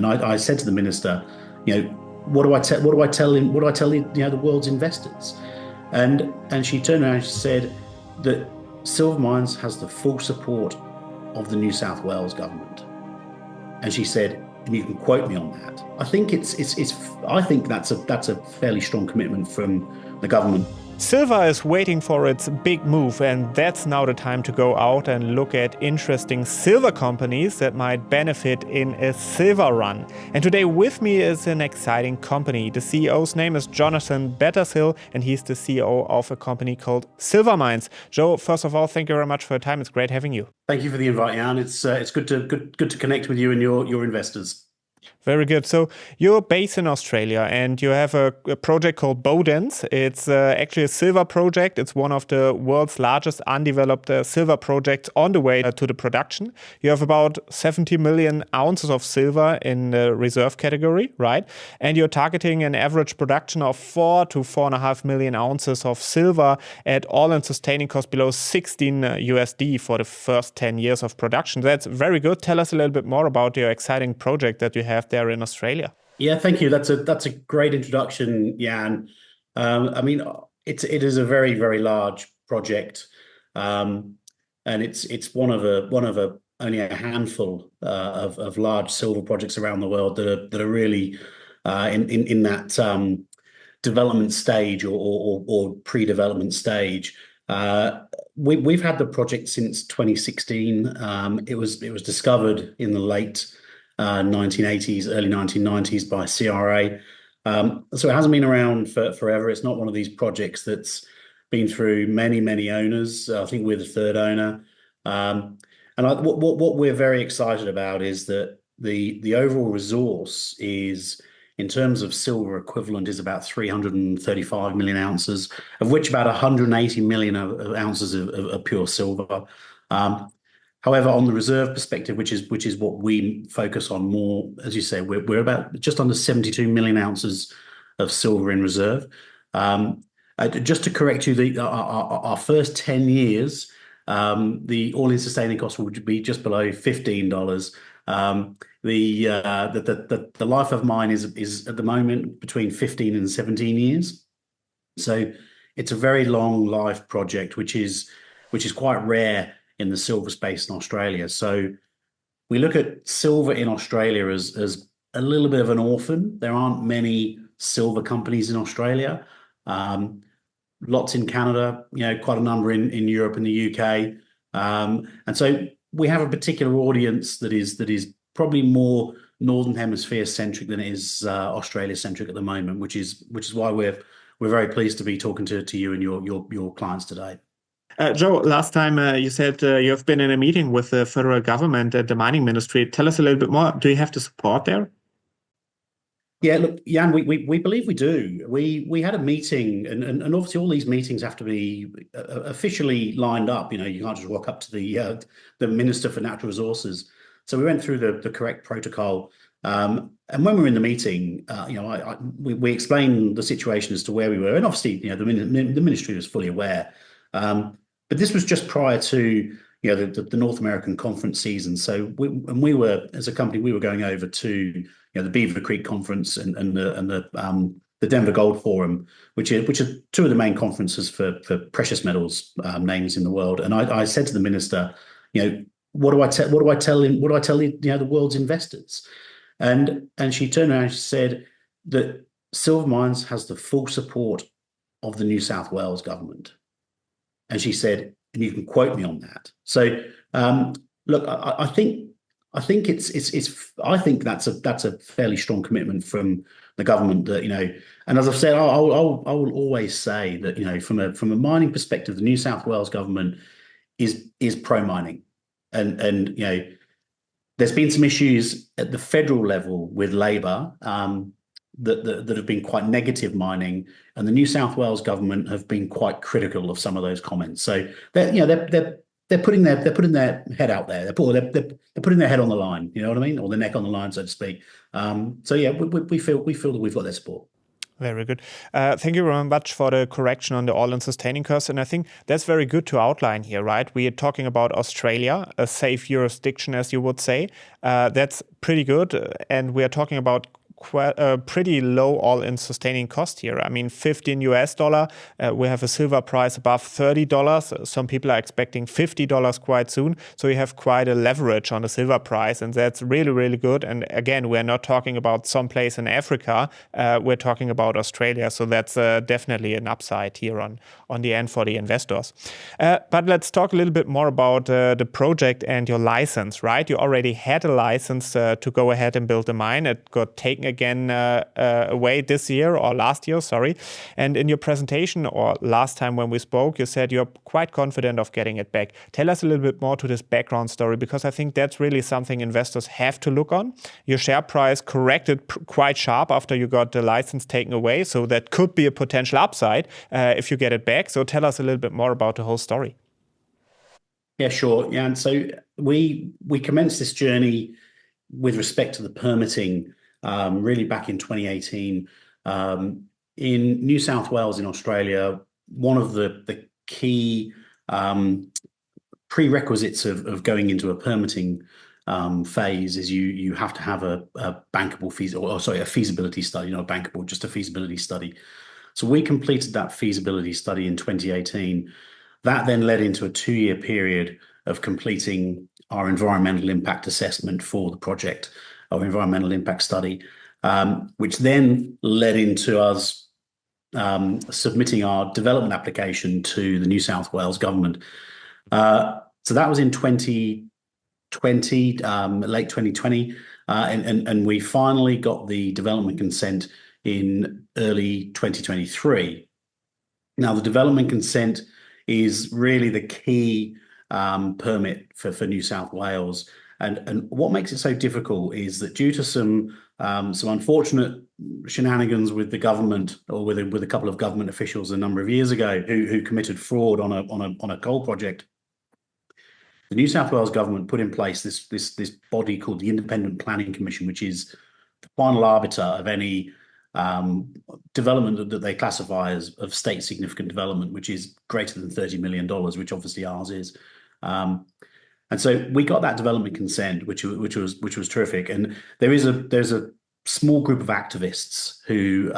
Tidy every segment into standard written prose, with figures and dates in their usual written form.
I said to the minister, what do I tell him? What do I tell the world's investors? And she turned around and she said that Silver Mines has the full support of the New South Wales government. And she said, and you can quote me on that. I think I think that's a fairly strong commitment from the government. Silver is waiting for its big move, and that's now the time to go out and look at interesting silver companies that might benefit in a silver run. And today with me is an exciting company. The CEO's name is Jo Battershill, and he's the CEO of a company called Silver Mines. Jo, first of all, thank you very much for your time. It's great having you. Thank you for the invite, Jan. It's good to connect with you and your investors. Very good. So you're based in Australia and you have a project called Bowdens. It's actually a silver project. It's one of the world's largest undeveloped silver projects on the way to the production. You have about 70 million ounces of silver in the reserve category, right? And you're targeting an average production of 4 to 4.5 million ounces of silver at all-in sustaining cost below 16 USD for the first 10 years of production. That's very good. Tell us a little bit more about your exciting project that you have there in Australia. Yeah, thank you. That's a great introduction, Jan. I mean, it is a very, very large project, and it's one of only a handful of large silver projects around the world that are really in that development stage or pre-development stage. We've had the project since 2016. It was discovered in the late 1980s, early 1990s by CRA. So it hasn't been around for forever. It's not one of these projects that's been through many owners. I think we're the third owner. What we're very excited about is that the overall resource is, in terms of silver equivalent, is about 335 million ounces, of which about 180 million ounces of pure silver. However, on the reserve perspective, which is what we focus on more, as you say, we're about just under 72 million ounces of silver in reserve. Just to correct you, our first 10 years, the all-in sustaining cost would be just below $15. The life of mine is at the moment between 15 and 17 years. So it's a very long life project, which is quite rare in the silver space in Australia. So we look at silver in Australia as a little bit of an orphan. There aren't many silver companies in Australia. Lots in Canada, quite a number in Europe and the UK. And so we have a particular audience that is probably more Northern Hemisphere centric than it is Australia centric at the moment, which is why we're very pleased to be talking to you and your clients today. Jo, last time you said you've been in a meeting with the federal government and the mining ministry. Tell us a little bit more. Do you have the support there? Yeah, look, Jan, we believe we do. We had a meeting, and obviously all these meetings have to be officially lined up. You can't just walk up to the Minister for Natural Resources. So we went through the correct protocol. And when we were in the meeting, we explained the situation as to where we were, and obviously, the ministry was fully aware. But this was just prior to the North American conference season. So we were, as a company, we were going over to the Beaver Creek conference and the Denver Gold Forum, which are two of the main conferences for precious metals names in the world. And I said to the minister, what do I tell him? What do I tell the world's investors? And she turned around and she said that Silver Mines has the full support of the New South Wales government. And she said, and you can quote me on that. So, look, I think that's a fairly strong commitment from the government that, and as I've said, I will always say that, from a mining perspective, the New South Wales government is pro mining, and there's been some issues at the federal level with Labor that have been quite negative mining, and the New South Wales government have been quite critical of some of those comments. So they're putting their head out there. They're putting their head on the line. You know what I mean, or the neck on the line, so to speak. So yeah, we feel that we've got their support. Very good. Thank you very much for the correction on the all-in sustaining costs. And I think that's very good to outline here, right? We are talking about Australia, a safe jurisdiction, as you would say. That's pretty good. And we are talking about pretty low all-in sustaining cost here. I mean, $15. We have a silver price above $30. Some people are expecting $50 quite soon. So you have quite a leverage on the silver price, and that's really, really good. And again, we're not talking about some place in Africa. We're talking about Australia. So that's definitely an upside here on the end for the investors. But let's talk a little bit more about the project and your license, right? You already had a license to go ahead and build a mine. It got taken again away this year or last year, sorry. And in your presentation or last time when we spoke, you said you're quite confident of getting it back. Tell us a little bit more to this background story, because I think that's really something investors have to look on. Your share price corrected quite sharp after you got the license taken away. So that could be a potential upside if you get it back. So tell us a little bit more about the whole story. Yeah, sure. Yeah, and so we commenced this journey with respect to the permitting really back in 2018. In New South Wales in Australia, one of the key prerequisites of going into a permitting phase is you have to have a bankable a feasibility study, not bankable, just a feasibility study. So we completed that feasibility study in 2018. That then led into a 2-year period of completing our environmental impact assessment for the project, our environmental impact study, which then led into us submitting our development application to the New South Wales government. So that was in 2020, late 2020, and we finally got the development consent in early 2023. Now, the development consent is really the key permit for New South Wales. And what makes it so difficult is that due to some unfortunate shenanigans with the government, or with a couple of government officials a number of years ago who committed fraud on a coal project, the New South Wales government put in place this body called the Independent Planning Commission, which is the final arbiter of any development that they classify as of state significant development, which is greater than $30 million, which obviously ours is. And so we got that development consent, which was terrific. And there's a small group of activists who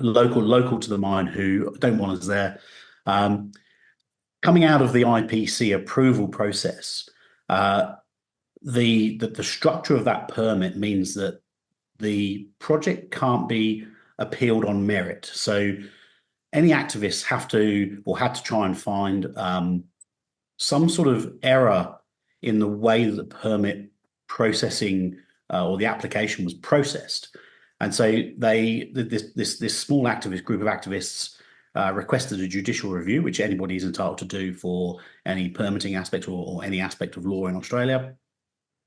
local to the mine who don't want us there. Coming out of the IPC approval process, the structure of that permit means that the project can't be appealed on merit. So any activists had to try and find some sort of error in the way that the permit processing or the application was processed. And so this small activist group of activists requested a judicial review, which anybody is entitled to do for any permitting aspect or any aspect of law in Australia.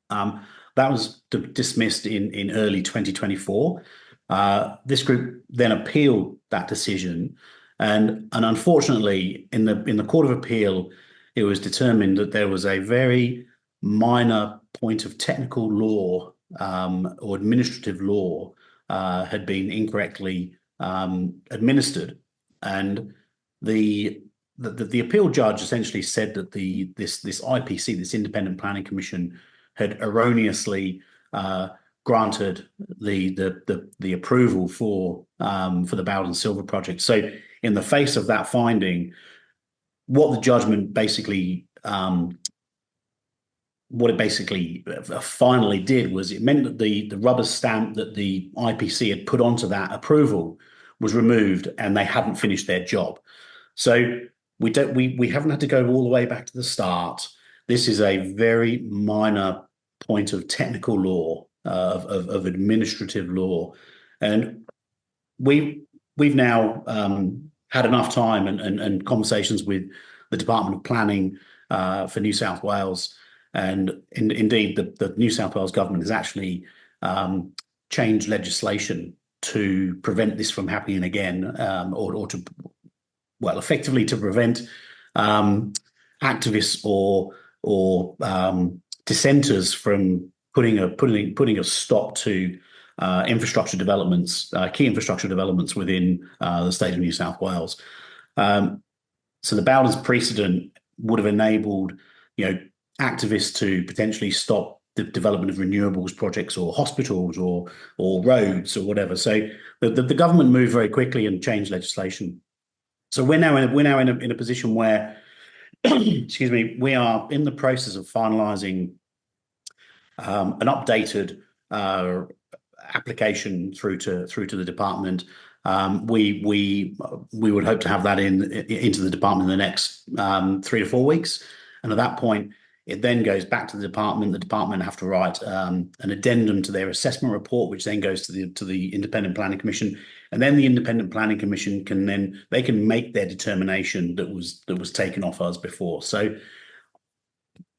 That was dismissed in early 2024. This group then appealed that decision, and unfortunately, in the Court of Appeal, it was determined that there was a very minor point of technical law or administrative law had been incorrectly administered, and the appeal judge essentially said that this IPC, this Independent Planning Commission, had erroneously granted the approval for the Bowdens Silver Project. So, in the face of that finding, what the judgment basically finally did was it meant that the rubber stamp that the IPC had put onto that approval was removed, and they hadn't finished their job. So we haven't had to go all the way back to the start. This is a very minor point of technical law, of administrative law, and we've now had enough time and conversations with the Department of Planning for New South Wales, and indeed the New South Wales government has actually changed legislation to prevent this from happening again, or to, well, effectively to prevent activists or dissenters from putting a stop to infrastructure developments, key infrastructure developments within the state of New South Wales. So the Bowdens precedent would have enabled, activists to potentially stop the development of renewables projects or hospitals or roads or whatever. So the government moved very quickly and changed legislation. So we're now in a position where, excuse me, we are in the process of finalising an updated application through to the department. We would hope to have that into the department in the next 3 to 4 weeks, and at that point, it then goes back to the department. The department have to write an addendum to their assessment report, which then goes to the Independent Planning Commission, and then the Independent Planning Commission can make their determination that was taken off us before. So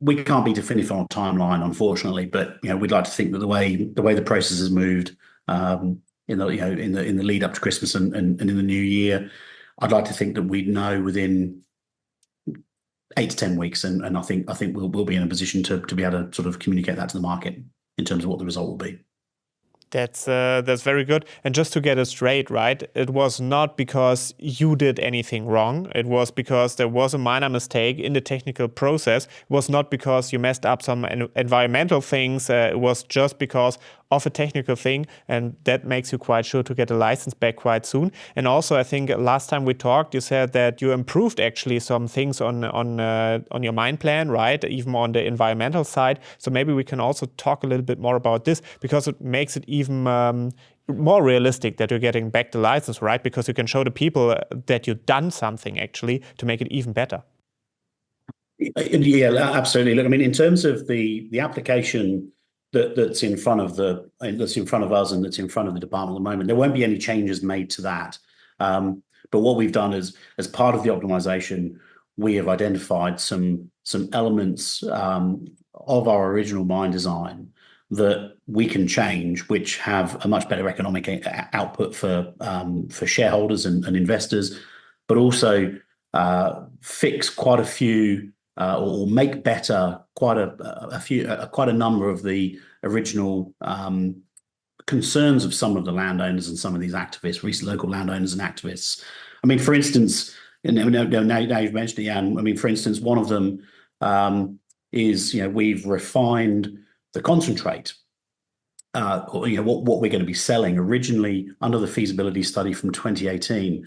we can't be definitive on a timeline, unfortunately, but we'd like to think that the way the process has moved in the lead up to Christmas and in the new year, I'd like to think that we'd know within 8 to 10 weeks, and I think we'll be in a position to be able to sort of communicate that to the market in terms of what the result will be. That's very good. And just to get it straight, right? It was not because you did anything wrong. It was because there was a minor mistake in the technical process. It was not because you messed up some environmental things. It was just because of a technical thing, and that makes you quite sure to get a license back quite soon. And also, I think last time we talked, you said that you improved actually some things on your mine plan, right? Even on the environmental side. So maybe we can also talk a little bit more about this, because it makes it even more realistic that you're getting back the license, right? Because you can show the people that you've done something actually to make it even better. Yeah, absolutely. Look, I mean, in terms of the application that's in front of us and that's in front of the department at the moment, there won't be any changes made to that. But what we've done is, as part of the optimization, we have identified some elements of our original mine design that we can change, which have a much better economic output for shareholders and investors, but also fix quite a few or make better quite a number of the original concerns of some of the landowners and some of these activists, recent local landowners and activists. I mean, for instance, now you've mentioned it, Jan. I mean, for instance, one of them is we've refined the concentrate. Or what we're going to be selling. Originally, under the feasibility study from 2018,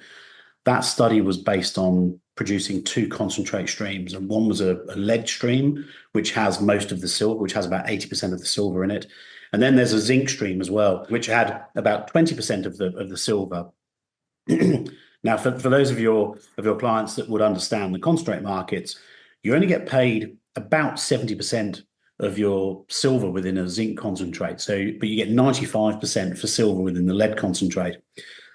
that study was based on producing 2 concentrate streams, and one was a lead stream, which has most of the silver, which has about 80% of the silver in it, and then there's a zinc stream as well, which had about 20% of the silver. Now, for those of your clients that would understand the concentrate markets, you only get paid about 70% of your silver within a zinc concentrate. But you get 95% for silver within the lead concentrate.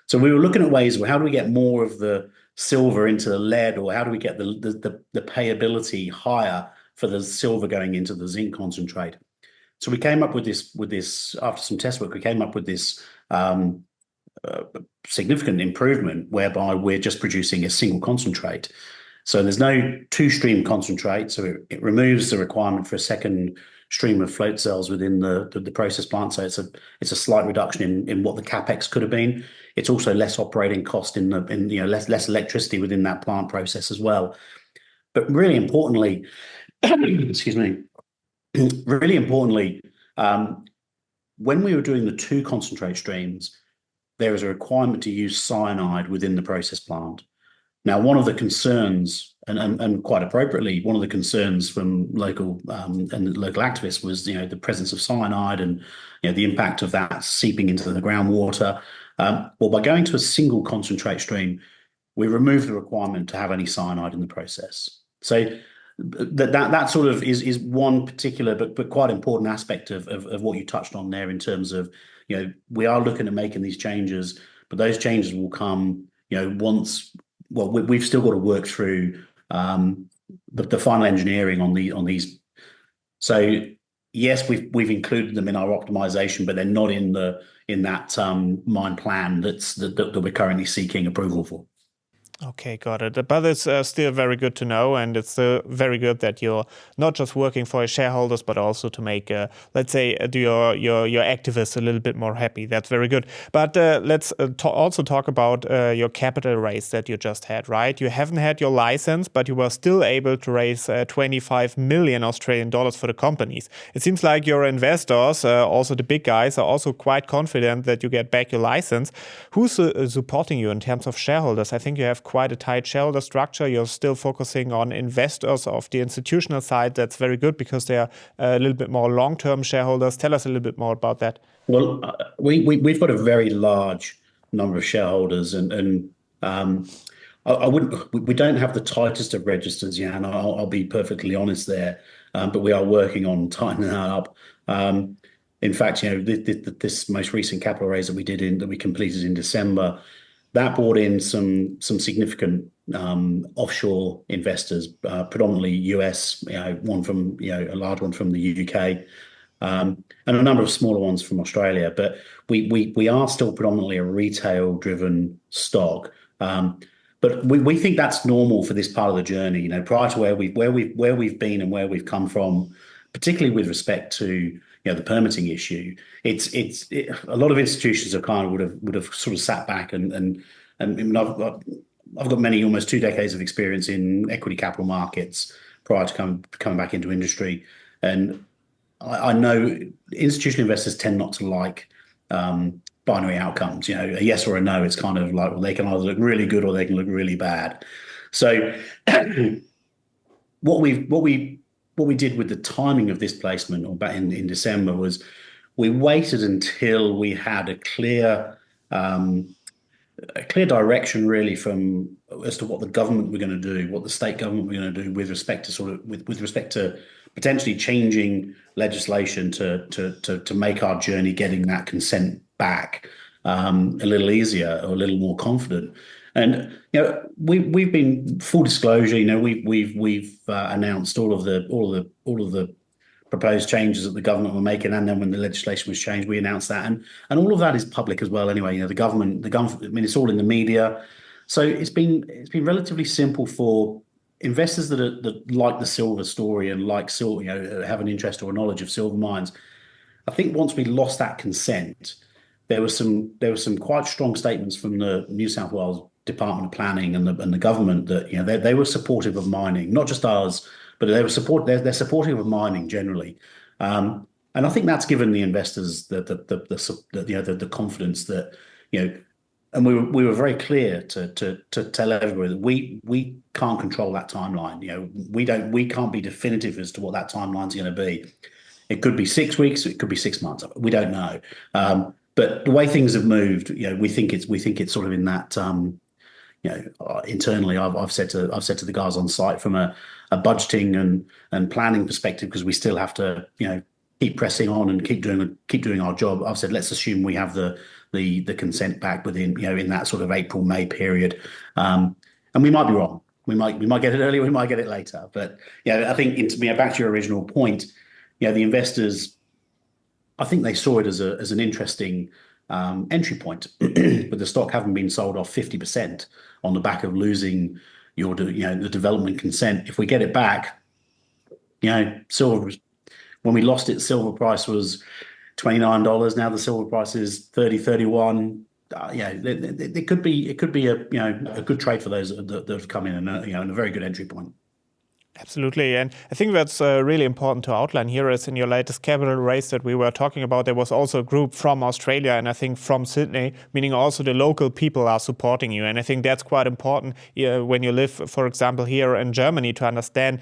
So we were looking at ways of how do we get more of the silver into the lead, or how do we get the payability higher for the silver going into the zinc concentrate. So we came up with this after some test work. We came up with this significant improvement whereby we're just producing a single concentrate. So there's no 2-stream concentrate. So it removes the requirement for a second stream of float cells within the process plant. So it's a slight reduction in what the capex could have been. It's also less operating cost in less electricity within that plant process as well. But really importantly, excuse me, really importantly, when we were doing the 2 concentrate streams, there was a requirement to use cyanide within the process plant. Now, one of the concerns, and quite appropriately, one of the concerns from local activists was, the presence of cyanide and the impact of that seeping into the groundwater. Well, by going to a single concentrate stream, we removed the requirement to have any cyanide in the process. So that sort of is one particular but quite important aspect of what you touched on there in terms of, we are looking at making these changes, but those changes will come, once. Well, we've still got to work through the final engineering on these. So yes, we've included them in our optimization, but they're not in that mine plan that we're currently seeking approval for. Okay, got it. But it's still very good to know, and it's very good that you're not just working for your shareholders, but also to make, let's say, your activists a little bit more happy. That's very good. But let's also talk about your capital raise that you just had, right? You haven't had your license, but you were still able to raise 25 million Australian dollars for the companies. It seems like your investors, also the big guys, are also quite confident that you get back your license. Who's supporting you in terms of shareholders? I think you have quite a tight shareholder structure. You're still focusing on investors of the institutional side. That's very good because they are a little bit more long-term shareholders. Tell us a little bit more about that. Well, we've got a very large number of shareholders, and I wouldn't. We don't have the tightest of registers, Jan. I'll be perfectly honest there, but we are working on tightening that up. In fact, this most recent capital raise that we completed in December, that brought in some significant offshore investors, predominantly US, one from a large one from the UK, and a number of smaller ones from Australia. But we are still predominantly a retail-driven stock. But we think that's normal for this part of the journey. Prior to where we've been and where we've come from, particularly with respect to the permitting issue, a lot of institutions have would have sort of sat back and I've got almost 2 decades of experience in equity capital markets prior to coming back into industry, and I know institutional investors tend not to like binary outcomes. A yes or a no. It's kind of like, well, they can either look really good or they can look really bad. So what we did with the timing of this placement, or back in December, was we waited until we had a clear direction, really, as to what the government were going to do, what the state government were going to do with respect to potentially changing legislation to make our journey getting that consent back a little easier or a little more confident. And we've been full disclosure. We've announced all of the proposed changes that the government were making, and then when the legislation was changed, we announced that, and all of that is public as well. Anyway, the government. I mean, it's all in the media, so it's been relatively simple for investors that like the silver story and like silver, have an interest or knowledge of silver mines. I think once we lost that consent, there was some quite strong statements from the New South Wales Department of Planning and the government that they were supportive of mining, not just ours, but they're supportive of mining generally, and I think that's given the investors the confidence that and we were very clear to tell everybody that we can't control that timeline. We can't be definitive as to what that timeline's going to be. It could be 6 weeks, it could be 6 months. We don't know. But the way things have moved, we think it's sort of in that. Internally, I've said to the guys on site from a budgeting and planning perspective, because we still have to keep pressing on and keep doing our job. I've said, let's assume we have the consent back within in that sort of April-May period, and we might be wrong. We might get it earlier, we might get it later. But I think back to your original point, the investors, I think they saw it as an interesting entry point, with the stock having been sold off 50% on the back of losing the development consent. If we get it back, silver, when we lost it, silver price was $29. Now the silver price is $30, $31. It could be a good trade for those that have come in, and a very good entry point. Absolutely. And I think that's really important to outline here, is in your latest capital raise that we were talking about, there was also a group from Australia and I think from Sydney, meaning also the local people are supporting you. And I think that's quite important when you live, for example, here in Germany, to understand,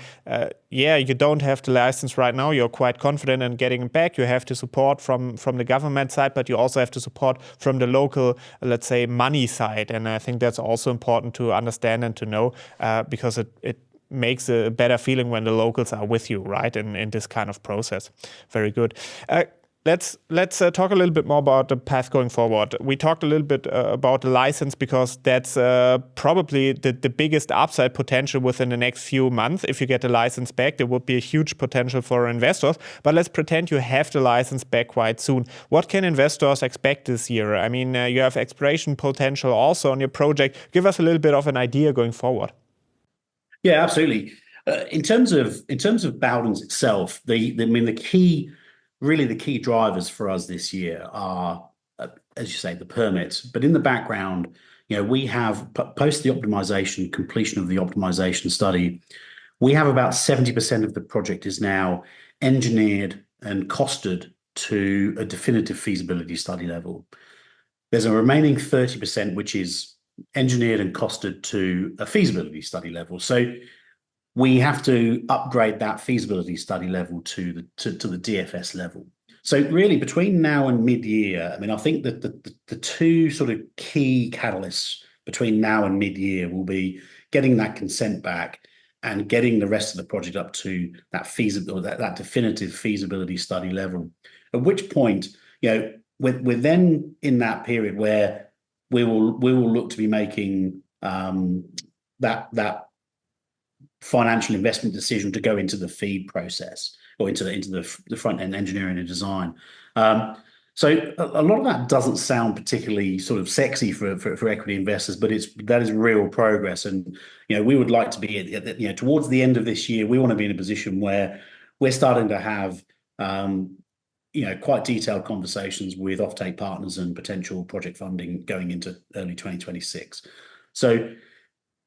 you don't have the license right now. You're quite confident in getting it back. You have to support from the government side, but you also have to support from the local, let's say, money side. And I think that's also important to understand and to know, because it makes a better feeling when the locals are with you, right, in this kind of process. Very good. let's talk a little bit more about the path going forward. We talked a little bit about the license because that's probably the biggest upside potential within the next few months. If you get the license back, there would be a huge potential for investors. But let's pretend you have the license back quite soon. What can investors expect this year? I mean, you have exploration potential also on your project. Give us a little bit of an idea going forward. Yeah, absolutely. In terms of Bowdens itself, the key drivers for us this year are, as you say, the permits. But in the background, we have post the optimization completion of the optimization study, we have about 70% of the project is now engineered and costed to a definitive feasibility study level. There's a remaining 30% which is engineered and costed to a feasibility study level. So we have to upgrade that feasibility study level to the DFS level. So really, between now and mid-year, I mean, I think that the two sort of key catalysts between now and mid-year will be getting that consent back and getting the rest of the project up to that definitive feasibility study level. At which point, we're then in that period where we will look to be making that financial investment decision to go into the FEED process or into the front end engineering and design. So a lot of that doesn't sound particularly sort of sexy for equity investors, but that is real progress. And we would like to be towards the end of this year, we want to be in a position where we're starting to have quite detailed conversations with offtake partners and potential project funding going into early 2026. So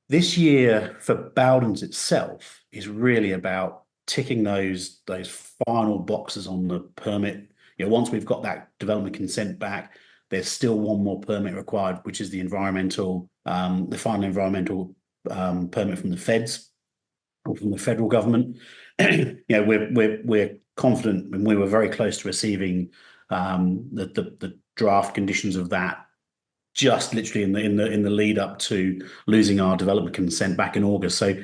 this year for Bowdens itself is really about ticking those final boxes on the permit. Once we've got that development consent back, there's still one more permit required, which is the final environmental permit from the feds or from the federal government. We're confident, and we were very close to receiving the draft conditions of that just literally in the lead up to losing our development consent back in August. So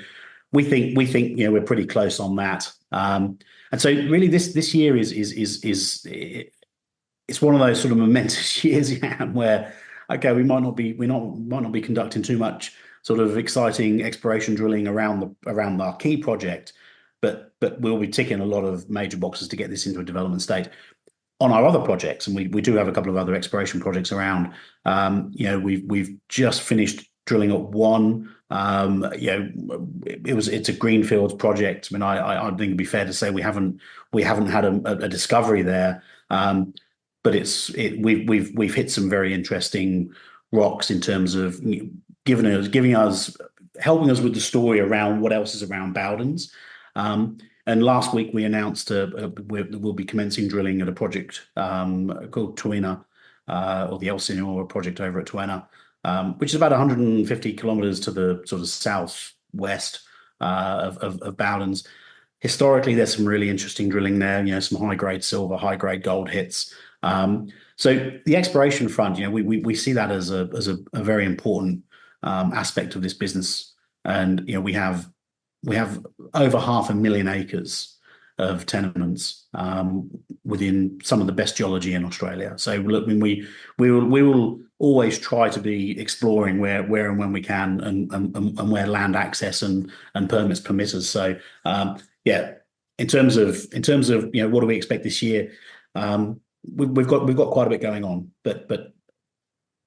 we think we're pretty close on that. And so really this year is it's one of those sort of momentous years, where we might not be conducting too much sort of exciting exploration drilling around our key project, but we'll be ticking a lot of major boxes to get this into a development state. On our other projects, and we do have a couple of other exploration projects around. We've just finished drilling at one. It's a greenfields project. I mean, I think it'd be fair to say we haven't had a discovery there, but we've hit some very interesting rocks in terms of helping us with the story around what else is around Bowdens. And last week we announced we'll be commencing drilling at a project called Tuena, or the AXINO project over at Tuena, which is about 150 kilometers to the sort of southwest of Bowdens. Historically, there's some really interesting drilling there. Some high-grade silver, high-grade gold hits. So the exploration front, we see that as a very important aspect of this business, and we have over 500,000 acres of tenements within some of the best geology in Australia. So look, we will always try to be exploring where and when we can, and where land access and permits permit us. So in terms of what do we expect this year, we've got quite a bit going on, but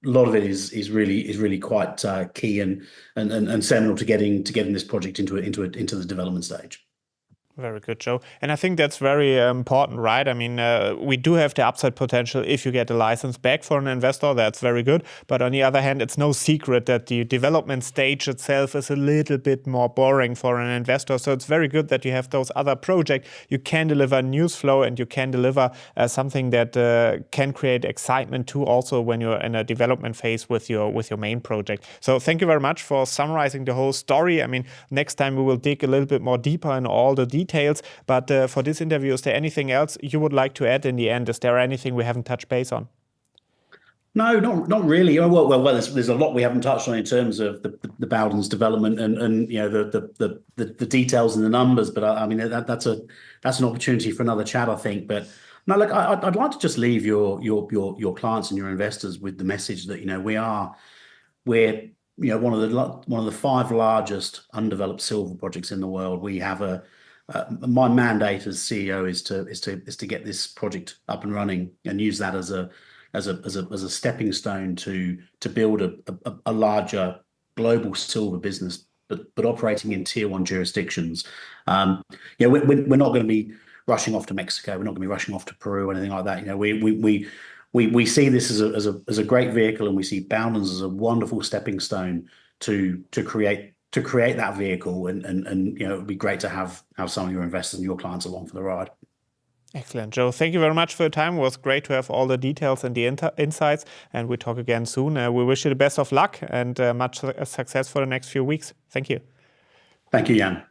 a lot of it is really quite key and seminal to getting this project into the development stage. Very good, Jo. And I think that's very important, right? I mean, we do have the upside potential if you get a license back for an investor. That's very good. But on the other hand, it's no secret that the development stage itself is a little bit more boring for an investor. So it's very good that you have those other projects. You can deliver news flow, and you can deliver something that can create excitement too, also when you're in a development phase with your main project. So thank you very much for summarizing the whole story. I mean, next time we will dig a little bit more deeper in all the details. But for this interview, is there anything else you would like to add in the end? Is there anything we haven't touched base on? No, not really. Well, there's a lot we haven't touched on in terms of the Bowdens development and the details and the numbers. But I mean that's an opportunity for another chat, I think. But No, look, I'd like to just leave your clients and your investors with the message that, we're one of the five largest undeveloped silver projects in the world. We have my mandate as CEO is to get this project up and running and use that as a stepping stone to build a larger global silver business, but operating in tier one jurisdictions. We're not going to be rushing off to Mexico. We're not going to be rushing off to Peru or anything like that. We see this as a great vehicle, and we see Bowdens as a wonderful stepping stone to create that vehicle, and it would be great to have some of your investors and your clients along for the ride. Excellent, Jo. Thank you very much for your time. It was great to have all the details and the insights, and we talk again soon. We wish you the best of luck and much success for the next few weeks. Thank you. Thank you, Jan.